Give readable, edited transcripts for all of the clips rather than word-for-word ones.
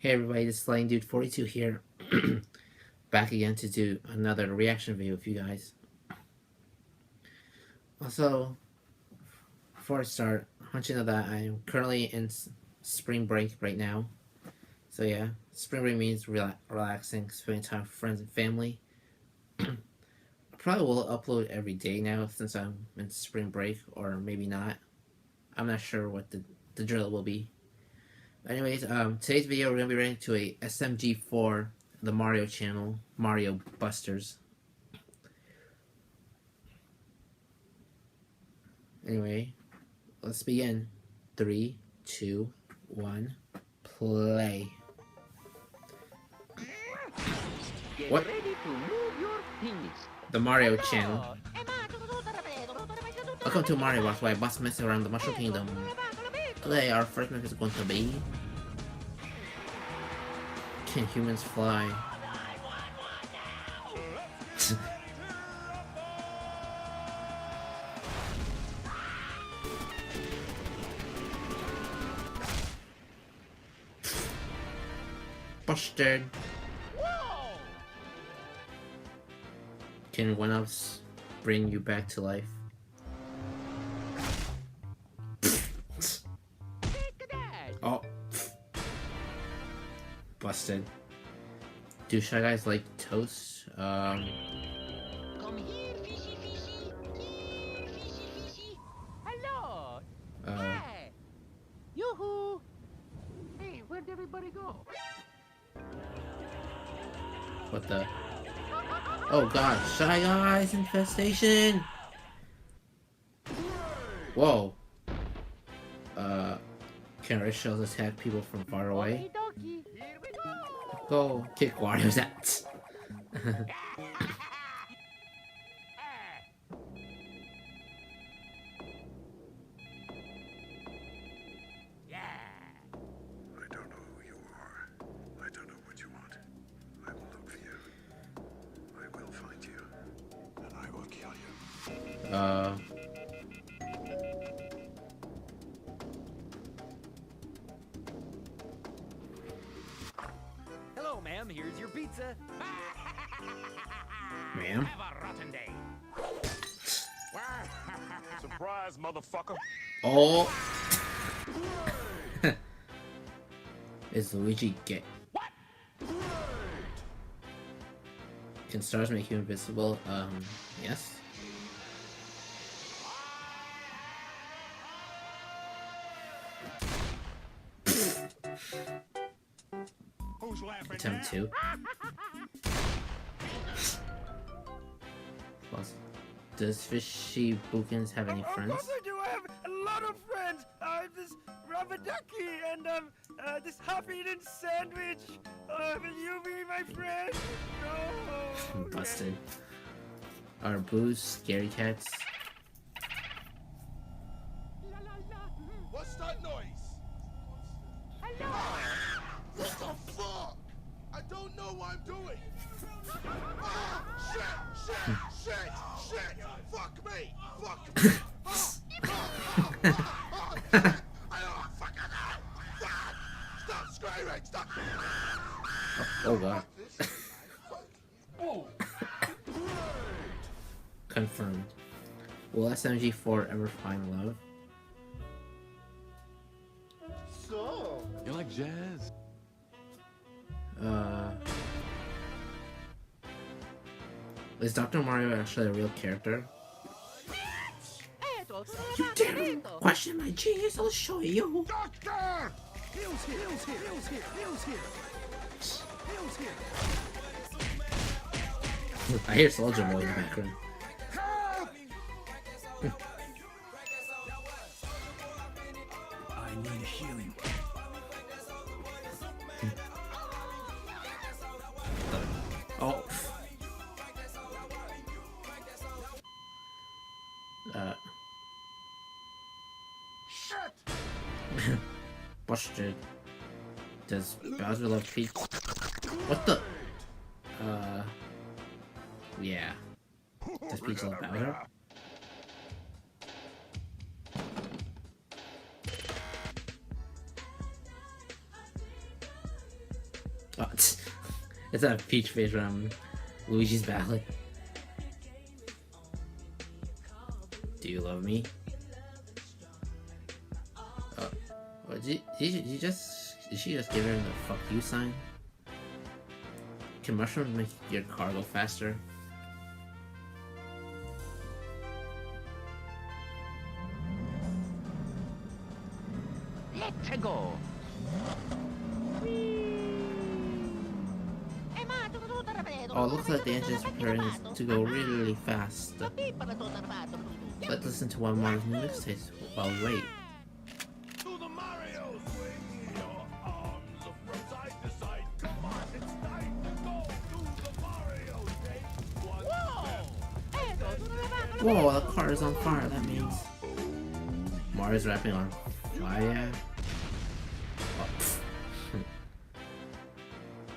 Hey everybody, this is LightningDude42 here, back again to do another reaction video with you guys. Also, before I start, I want you to know that I'm currently in spring break right now. So yeah, spring break means relaxing, spending time with friends and family. I probably will upload every day now since I'm in spring break, or maybe not. I'm not sure what the drill will be. Anyways, today's video we're gonna be reacting to a SMG4, the Mario channel, Mario Busters. Anyway, let's begin. 3, 2, 1, play. What? The Mario channel. Welcome to Mario Bros, where I bust mess around the Mushroom Kingdom. Today, our first mission is going to be... Can humans fly? Busted! Can one else bring you back to life? Oh. Busted. Do Shy Guys like toast? Come here, fishy, fishy. Here, fishy, fishy. Hello. Hey. Yoo-hoo. Hey, where'd everybody go? What the? Oh god, Shy Guys infestation! Whoa. Can red shells attack people from far away? Here we go. Go kick Wario's ass. I don't know who you are. I don't know what you want. I will look for you. I will find you. And I will kill you. Hello, ma'am. Here's your pizza. Ma'am? Have a rotten day. Surprise, motherfucker. Oh! Is Luigi gay? Can stars make you invisible? Yes. Who's laughing? Attempt 2. Plus, does Fishy Bookins have any friends? Of course I do. I have a lot of friends. This rubber ducky and this half-eaten sandwich. Will you be my friend? No. Busted. Are Boo's scary cats? What's that noise? Hello. What the fuck? I don't know what I'm doing. Ah, shit. Fuck me. Stop screaming. Stop. Oh god. Confirmed. Will SMG4 ever find love? So. You like jazz? Is Dr. Mario actually a real character? You dare question my genius, I'll show you! Doctor! Heels here. I hear Soldier Boy in the background. I need healing. Oh. Shit! Busted. Does Bowser love Peach? What the? Yeah. Does Peach love Bowser? Oh, it's a Peach face from Luigi's Ballad. Do you love me? Oh, did she just give her the fuck you sign? Can mushrooms make your car go faster? Let's go. Oh, it looks like the engine's preparing to go really fast. Let's listen to one more new mixtapes while we wait. To the Mario swing your arms from side to side. Come on, it's time to go to the Mario stage. Whoa, the car is on fire. That means Mario's rapping on fire. Oh,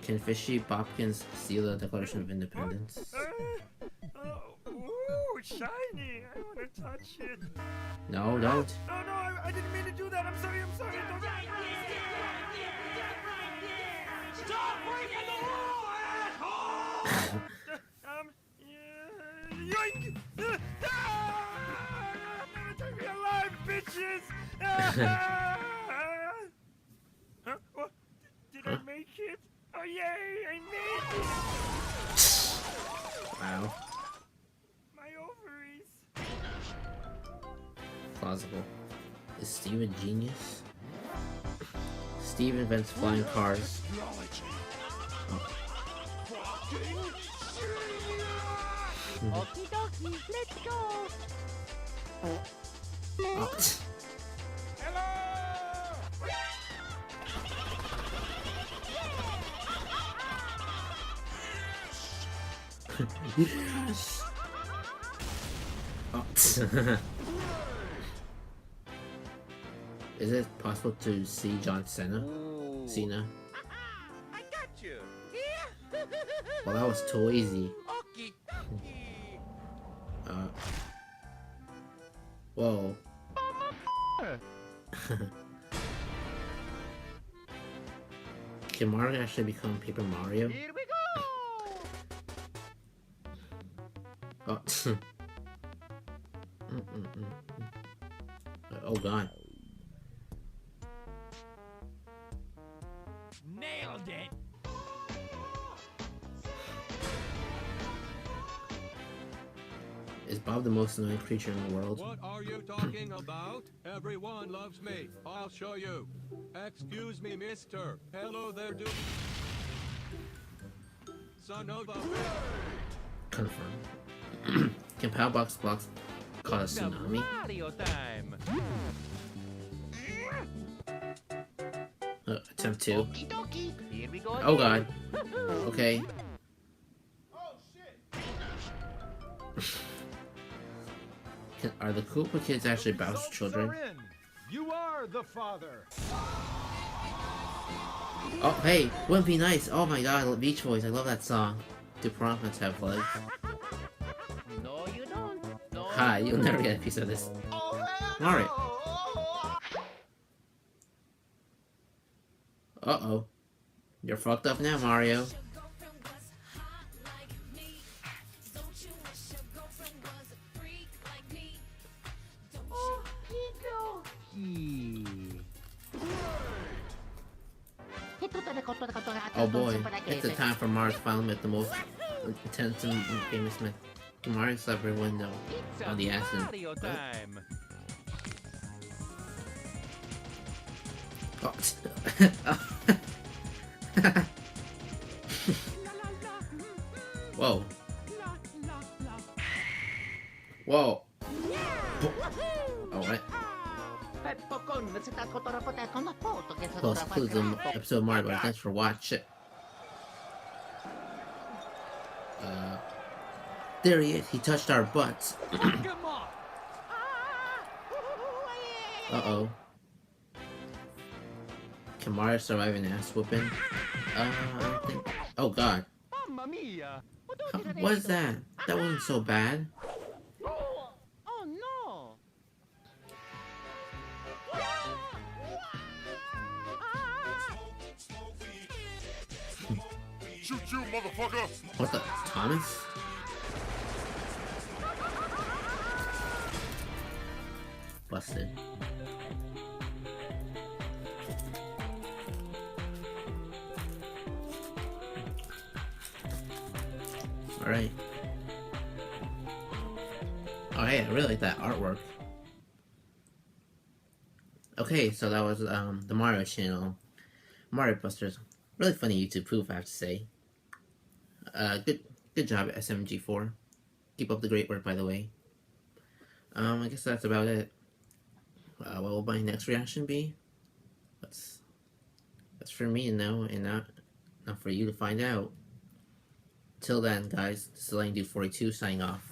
can Fishy Bopkins steal the Declaration of Independence? Ooh, shiny. I want to touch it. No, don't. No, I didn't mean to do that. I'm sorry. Don't. Stop breaking the law, asshole! Yoink! Take me alive, bitches! Huh? What? Did I make it? Oh, yay! I made it! Wow. My ovaries. Plausible. Is Steve a genius? Steve invents flying cars. Oh. Okie dokie, let's go. Oh. Hello! Yes! Oh. Is it possible to see John Cena? Cena? I got you. Well, that was too easy. Okie dokie. Whoa. Can Mario actually become Paper Mario? Here we go. Oh. Oh god. Nailed it. Is Bob the most annoying creature in the world? What are you talking about? Everyone loves me. I'll show you. Excuse me, mister. Hello there, dude. Son of a bitch. Confirm. Can Powerbox blocks cause a tsunami? Mario time. Attempt 2. Okie dokie. Here we go. Oh god. Okay. Are the Koopa kids actually Bowser's children? You are the father. Oh, hey, wouldn't be nice. Oh my god, Beach Boys, I love that song. Do piranhas have legs? No, you don't. No. Hi, you'll never get a piece of this. Alright. Uh-oh. You're fucked up now, Mario. Oh boy, it's the time for Mario to finally make the most intense and famous myth. Mario slept every window on the accident. Mario time. Oh. Whoa. Whoa. Alright. Well, this concludes the episode of Mario, but thanks for watching. There he is. He touched our butts. Uh-oh. Can Mario survive an ass whooping? I think... Oh god. Mamma mia. What is that? That wasn't so bad. Oh no. Shoot you, motherfucker! What the? Thomas? Busted. Alright. Oh hey, I really like that artwork. Okay, so that was the Mario channel. MARIOBUSTERS. Really funny YouTube poof, I have to say. Good job, SMG4. Keep up the great work, by the way. I guess that's about it. What will my next reaction be? That's for me to know, and not for you to find out. Till then, guys, this is LightningDude42 signing off.